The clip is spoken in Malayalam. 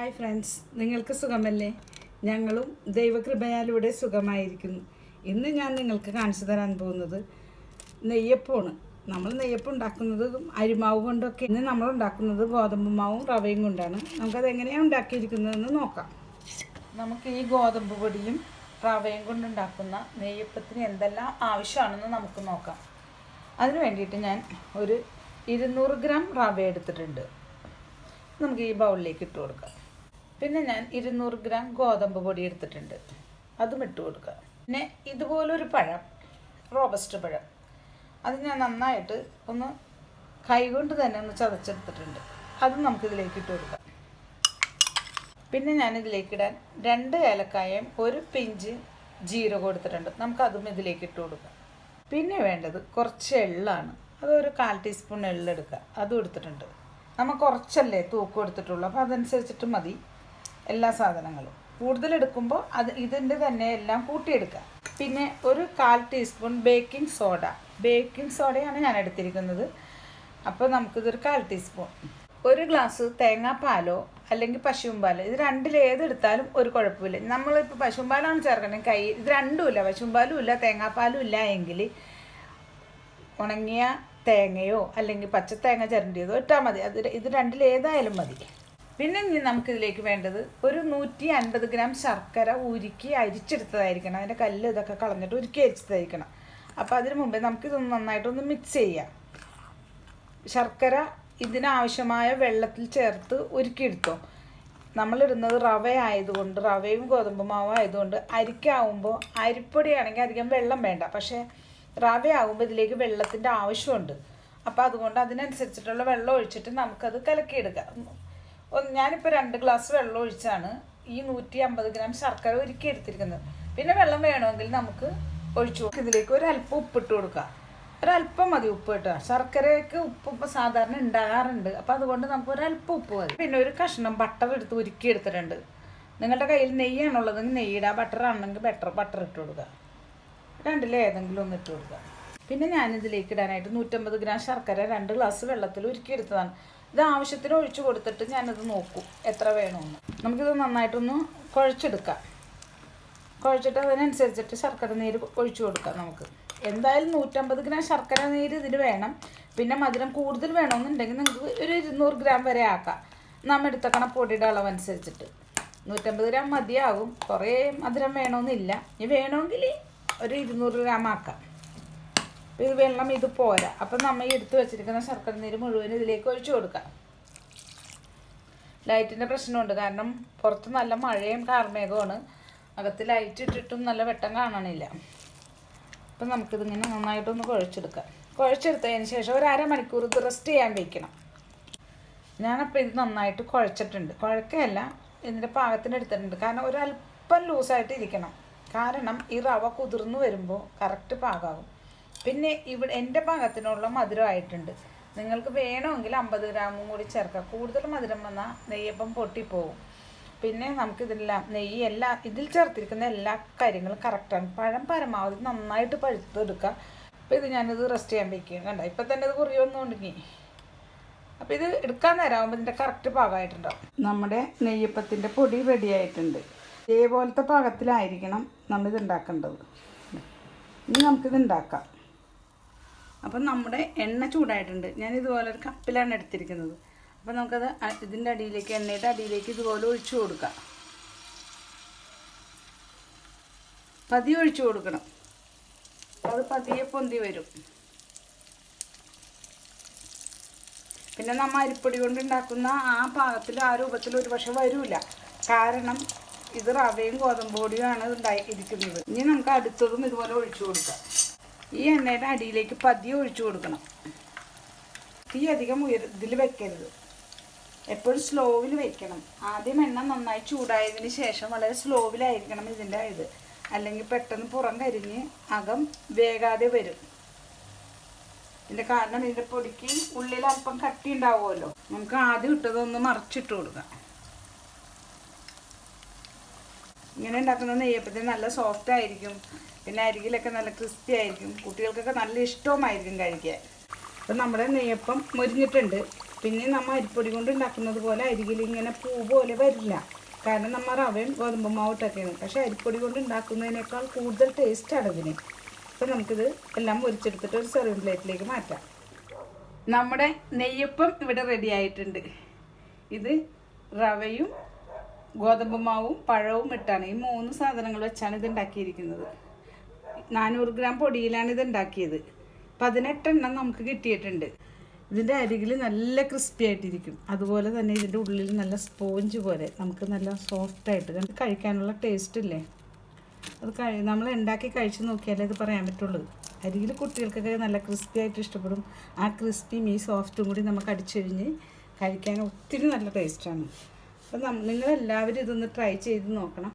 ഹായ് ഫ്രണ്ട്സ്, നിങ്ങൾക്ക് സുഖമല്ലേ? ഞങ്ങളും ദൈവകൃപയാലൂടെ സുഖമായിരിക്കുന്നു. ഇന്ന് ഞാൻ നിങ്ങൾക്ക് കാണിച്ചു തരാൻ പോകുന്നത് നെയ്യപ്പമാണ്. നമ്മൾ നെയ്യപ്പം ഉണ്ടാക്കുന്നത് അരിമാവ് കൊണ്ടൊക്കെ. ഇന്ന് നമ്മൾ ഉണ്ടാക്കുന്നത് ഗോതമ്പ് മാവും റവയും കൊണ്ടാണ്. നമുക്കത് എങ്ങനെയാണ് ഉണ്ടാക്കിയിരിക്കുന്നതെന്ന് നോക്കാം. നമുക്ക് ഈ ഗോതമ്പ് പൊടിയും റവയും കൊണ്ടുണ്ടാക്കുന്ന നെയ്യപ്പത്തിന് എന്തെല്ലാം ആവശ്യമാണെന്ന് നമുക്ക് നോക്കാം. അതിന് വേണ്ടിയിട്ട് ഞാൻ ഒരു 200 ഗ്രാം റവ എടുത്തിട്ടുണ്ട്. നമുക്ക് ഈ ബൗളിലേക്ക് ഇട്ട് കൊടുക്കാം. പിന്നെ ഞാൻ 200 ഗ്രാം ഗോതമ്പ് പൊടി എടുത്തിട്ടുണ്ട്, അതും ഇട്ട് കൊടുക്കുക. പിന്നെ ഇതുപോലൊരു പഴം, റോബസ്റ്റ് പഴം, അത് ഞാൻ നന്നായിട്ട് ഒന്ന് കൈകൊണ്ട് തന്നെ ഒന്ന് ചതച്ചെടുത്തിട്ടുണ്ട്, അതും നമുക്കിതിലേക്ക് ഇട്ട് കൊടുക്കാം. പിന്നെ ഞാനിതിലേക്ക് ഇടാൻ 2 ഏലക്കായയും 1 പിഞ്ച് ജീരകം എടുത്തിട്ടുണ്ട്, നമുക്കതും ഇതിലേക്ക് ഇട്ട് കൊടുക്കാം. പിന്നെ വേണ്ടത് കുറച്ച് എള്ളാണ്, അതൊരു 1/4 ടീസ്പൂൺ എള്ളെടുക്കുക, അതും എടുത്തിട്ടുണ്ട്. നമ്മൾ കുറച്ചല്ലേ തൂക്കം എടുത്തിട്ടുള്ളൂ, അപ്പോൾ അതനുസരിച്ചിട്ട് മതി എല്ലാ സാധനങ്ങളും. കൂടുതലെടുക്കുമ്പോൾ ഇതിൻ്റെ തന്നെ എല്ലാം കൂട്ടിയെടുക്കുക. പിന്നെ ഒരു 1/4 ടീസ്പൂൺ ബേക്കിംഗ് സോഡയാണ് ഞാൻ എടുത്തിരിക്കുന്നത്. അപ്പോൾ നമുക്കിതൊരു 1/4 ടീസ്പൂൺ. 1 ഗ്ലാസ് തേങ്ങാപ്പാലോ അല്ലെങ്കിൽ പശുവും പാലോ, ഇത് രണ്ടിലേതെടുത്താലും ഒരു കുഴപ്പമില്ല. നമ്മളിപ്പോൾ പശുവും പാലാണ് ചേർക്കണമെങ്കിൽ ഇത് രണ്ടുമില്ല, പശുവും പാലും ഇല്ല തേങ്ങാപ്പാലും ഇല്ല എങ്കിൽ ഉണങ്ങിയ തേങ്ങയോ അല്ലെങ്കിൽ പച്ചത്തേങ്ങ ചിരണ്ടിയതോ ഇട്ടാൽ മതി. ഇത് രണ്ടിലേതായാലും മതി. പിന്നെ നമുക്കിതിലേക്ക് വേണ്ടത് ഒരു 150 ഗ്രാം ശർക്കര ഉരുക്കി അരിച്ചെടുത്തതായിരിക്കണം. അതിൻ്റെ കല്ല് ഇതൊക്കെ കളഞ്ഞിട്ട് ഉരുക്കി അരിച്ചതായിരിക്കണം. അപ്പോൾ അതിന് മുമ്പേ നമുക്കിതൊന്ന് നന്നായിട്ടൊന്ന് മിക്സ് ചെയ്യാം. ശർക്കര ഇതിനാവശ്യമായ വെള്ളത്തിൽ ചേർത്ത് ഉരുക്കിയെടുത്തോ. നമ്മളിടുന്നത് റവ ആയതുകൊണ്ട്, റവയും ഗോതമ്പ് മാവും ആയതുകൊണ്ട് അരിക്കാവുമ്പോൾ അരിപ്പൊടിയാണെങ്കിൽ അധികം വെള്ളം വേണ്ട, പക്ഷേ റവയാകുമ്പോൾ ഇതിലേക്ക് വെള്ളത്തിൻ്റെ ആവശ്യമുണ്ട്. അപ്പോൾ അതുകൊണ്ട് അതിനനുസരിച്ചിട്ടുള്ള വെള്ളം ഒഴിച്ചിട്ട് നമുക്കത് കലക്കിയെടുക്കാം. ഞാനിപ്പോൾ 2 ഗ്ലാസ് വെള്ളം ഒഴിച്ചാണ് ഈ 150 ഗ്രാം ശർക്കര ഉരുക്കി എടുത്തിരിക്കുന്നത്. പിന്നെ വെള്ളം വേണമെങ്കിൽ നമുക്ക് ഒഴിച്ചു കൊടുക്കാം. ഇതിലേക്ക് ഒരല്പം ഉപ്പിട്ട് കൊടുക്കുക, ഒരല്പം മതി ഉപ്പ് കിട്ടുക. ശർക്കരയ്ക്ക് ഉപ്പ് ഇപ്പോൾ സാധാരണ ഉണ്ടാകാറുണ്ട്, അപ്പോൾ അതുകൊണ്ട് നമുക്ക് ഒരല്പം ഉപ്പ് മതി. പിന്നെ ഒരു കഷ്ണം ബട്ടർ എടുത്ത് ഉരുക്കി എടുത്തിട്ടുണ്ട്. നിങ്ങളുടെ കയ്യിൽ നെയ്യാണുള്ളതെങ്കിൽ നെയ്യിടുക, ബട്ടറാണെങ്കിൽ ബട്ടർ ഇട്ട് കൊടുക്കുക. രണ്ടിലേതെങ്കിലും ഒന്ന് ഇട്ട് കൊടുക്കുക. പിന്നെ ഞാനിതിലേക്ക് ഇടാനായിട്ട് 150 ഗ്രാം ശർക്കര 2 ഗ്ലാസ് വെള്ളത്തിൽ ഉരുക്കിയെടുത്തതാണ്. ഇത് ആവശ്യത്തിന് ഒഴിച്ചു കൊടുത്തിട്ട് ഞാനിത് നോക്കും എത്ര വേണമെന്ന്. നമുക്കിത് നന്നായിട്ടൊന്ന് കുഴച്ചെടുക്കാം. കുഴച്ചിട്ട് അതിനനുസരിച്ചിട്ട് ശർക്കര നീര് ഒഴിച്ചു കൊടുക്കാം. നമുക്ക് എന്തായാലും 150 ഗ്രാം ശർക്കര നീര് ഇതിന് വേണം. പിന്നെ മധുരം കൂടുതൽ വേണമെന്നുണ്ടെങ്കിൽ നിങ്ങൾക്ക് ഒരു 200 ഗ്രാം വരെ ആക്കാം, നമ്മൾ എടുത്തക്കണ പൊടിയുടെ അളവനുസരിച്ചിട്ട്. 150 ഗ്രാം മതിയാകും, കുറേ മധുരം വേണമെന്നില്ല. ഇനി വേണമെങ്കിൽ ഒരു 200 ഗ്രാം ആക്കാം. അപ്പോൾ ഇത് വെള്ളം ഇത് പോരാ. അപ്പം നമ്മൾ എടുത്ത് വെച്ചിരിക്കുന്ന ശർക്കര നീര് മുഴുവൻ ഇതിലേക്ക് ഒഴിച്ചു കൊടുക്കാം. ലൈറ്റിൻ്റെ പ്രശ്നമുണ്ട്, കാരണം പുറത്ത് നല്ല മഴയും കാർമേഘമാണ്, അകത്ത് ലൈറ്റ് ഇട്ടിട്ടും നല്ല വെട്ടം കാണണില്ല. അപ്പം നമുക്കിതിങ്ങനെ നന്നായിട്ടൊന്ന് കുഴച്ചെടുക്കാം. കുഴച്ചെടുത്തതിന് ശേഷം ഒരു അരമണിക്കൂർ ഇത് റെസ്റ്റ് ചെയ്യാൻ വയ്ക്കണം. ഞാനപ്പോൾ ഇത് നന്നായിട്ട് കുഴച്ചിട്ടുണ്ട്. കുഴക്കയല്ല, ഇതിൻ്റെ പാകത്തിന് എടുത്തിട്ടുണ്ട്. കാരണം ഒരല്പം ലൂസായിട്ട് ഇരിക്കണം, കാരണം ഈ റവ കുതിർന്ന് വരുമ്പോൾ കറക്റ്റ് പാകമാകും. പിന്നെ ഇവിടെ എൻ്റെ പാകത്തിനുള്ള മധുരമായിട്ടുണ്ട്. നിങ്ങൾക്ക് വേണമെങ്കിൽ 50 ഗ്രാമും കൂടി ചേർക്കാം. കൂടുതൽ മധുരം വന്നാൽ നെയ്യപ്പം പൊട്ടിപ്പോവും. പിന്നെ നമുക്കിതെല്ലാം ഇതിൽ ചേർത്തിരിക്കുന്ന എല്ലാ കാര്യങ്ങളും കറക്റ്റാണ്. പഴം പരമാവധി നന്നായിട്ട് പഴുത്തെടുക്കുക. അപ്പോൾ ഇത് ഞാനിത് റെസ്റ്റ് ചെയ്യാൻ വയ്ക്കുക. കണ്ട ഇപ്പം തന്നെ ഇത് കുറിയൊന്നും ഉണ്ടെങ്കിൽ, അപ്പോൾ ഇത് എടുക്കാൻ നേരമാകുമ്പോൾ ഇതിൻ്റെ കറക്റ്റ് പാകമായിട്ടുണ്ടാവും. നമ്മുടെ നെയ്യപ്പത്തിൻ്റെ പൊടി റെഡി ആയിട്ടുണ്ട്. ഇതേപോലത്തെ പാകത്തിലായിരിക്കണം നമ്മളിത് ഉണ്ടാക്കേണ്ടത്. ഇനി നമുക്കിത് ഉണ്ടാക്കാം. അപ്പം നമ്മുടെ എണ്ണ ചൂടായിട്ടുണ്ട്. ഞാൻ ഇതുപോലെ ഒരു കപ്പിലാണ് എടുത്തിരിക്കുന്നത്. അപ്പം നമുക്കത് ഇതിൻ്റെ അടിയിലേക്ക്, എണ്ണയുടെ അടിയിലേക്ക് ഇതുപോലെ ഒഴിച്ചു കൊടുക്കാം. പതിയെ ഒഴിച്ചു കൊടുക്കണം, അത് പതിയെ പൊന്തി വരും. പിന്നെ നമ്മൾ അരിപ്പൊടി കൊണ്ട് ഉണ്ടാക്കുന്ന ആ പാകത്തിൽ ആ രൂപത്തിൽ ഒരു പക്ഷെ വരില്ല, കാരണം ഇത് റവയും ഗോതമ്പ് പൊടിയുമാണ് ഇരിക്കുന്നത്. ഇനി നമുക്ക് അടുത്തതും ഇതുപോലെ ഒഴിച്ചു കൊടുക്കാം. ഈ എണ്ണയുടെ അടിയിലേക്ക് പതിയെ ഒഴിച്ചു കൊടുക്കണം. തീ അധികം ഇതിൽ വെക്കരുത്, എപ്പോഴും സ്ലോവിൽ വെക്കണം. ആദ്യം എണ്ണ നന്നായി ചൂടായതിന് ശേഷം വളരെ സ്ലോവിലായിരിക്കണം ഇതിൻ്റെ ഇത്, അല്ലെങ്കിൽ പെട്ടെന്ന് പുറം കരിഞ്ഞ് അകം വേകാതെ വരും. ഇതിൻ്റെ കാരണം ഇതിൻ്റെ പൊടിക്ക് ഉള്ളിൽ അല്പം കട്ടി ഉണ്ടാവുമല്ലോ. നമുക്ക് ആദ്യം ഇട്ടതൊന്ന് മറിച്ചിട്ട് കൊടുക്കാം. ഇങ്ങനെ ഉണ്ടാക്കുന്ന നെയ്യപ്പത്തിന് നല്ല സോഫ്റ്റ് ആയിരിക്കും. പിന്നെ അരികിലൊക്കെ നല്ല ക്രിസ്പി ആയിരിക്കും. കുട്ടികൾക്കൊക്കെ നല്ല ഇഷ്ടവുമായിരിക്കും കഴിക്കാൻ. അപ്പം നമ്മുടെ നെയ്യപ്പം മുരിഞ്ഞിട്ടുണ്ട്. പിന്നെ നമ്മൾ അരിപ്പൊടി കൊണ്ട് ഉണ്ടാക്കുന്നത് പോലെ അരികിൽ ഇങ്ങനെ പൂ പോലെ വരില്ല. കാരണം നമ്മൾ റവയും ഗോതമ്പ് മാവിട്ടൊക്കെയാണ്. പക്ഷേ അരിപ്പൊടി കൊണ്ട് ഉണ്ടാക്കുന്നതിനേക്കാൾ കൂടുതൽ ടേസ്റ്റാണ് ഇതിന്. അപ്പോൾ നമുക്കിത് എല്ലാം മുരിച്ചെടുത്തിട്ട് ഒരു സെർവിങ് പ്ലേറ്റിലേക്ക് മാറ്റാം. നമ്മുടെ നെയ്യപ്പം ഇവിടെ റെഡി ആയിട്ടുണ്ട്. ഇത് റവയും ഗോതമ്പ് മാവും പഴവും ഇട്ടാണ്, ഈ 3 സാധനങ്ങൾ വെച്ചാണ് ഇത് ഉണ്ടാക്കിയിരിക്കുന്നത്. 400 ഗ്രാം പൊടിയിലാണ് ഇത് ഉണ്ടാക്കിയത്. 18 എണ്ണം നമുക്ക് കിട്ടിയിട്ടുണ്ട്. ഇതിൻ്റെ അരികിൽ നല്ല ക്രിസ്പി ആയിട്ടിരിക്കും. അതുപോലെ തന്നെ ഇതിൻ്റെ ഉള്ളിൽ നല്ല സ്പോഞ്ച് പോലെ നമുക്ക് നല്ല സോഫ്റ്റായിട്ട് കഴിക്കാനുള്ള ടേസ്റ്റ് ഇല്ലേ, അത് നമ്മൾ ഉണ്ടാക്കി കഴിച്ച് നോക്കിയാലേ ഇത് പറയാൻ പറ്റുള്ളൂ. അരികിൽ കുട്ടികൾക്കൊക്കെ നല്ല ക്രിസ്പി ആയിട്ട് ഇഷ്ടപ്പെടും. ആ ക്രിസ്പിയും ഈ സോഫ്റ്റും കൂടി നമുക്ക് അടിച്ചൊഴിഞ്ഞ് കഴിക്കാൻ ഒത്തിരി നല്ല ടേസ്റ്റാണ്. അപ്പം നിങ്ങളെല്ലാവരും ഇതൊന്ന് ട്രൈ ചെയ്ത് നോക്കണം.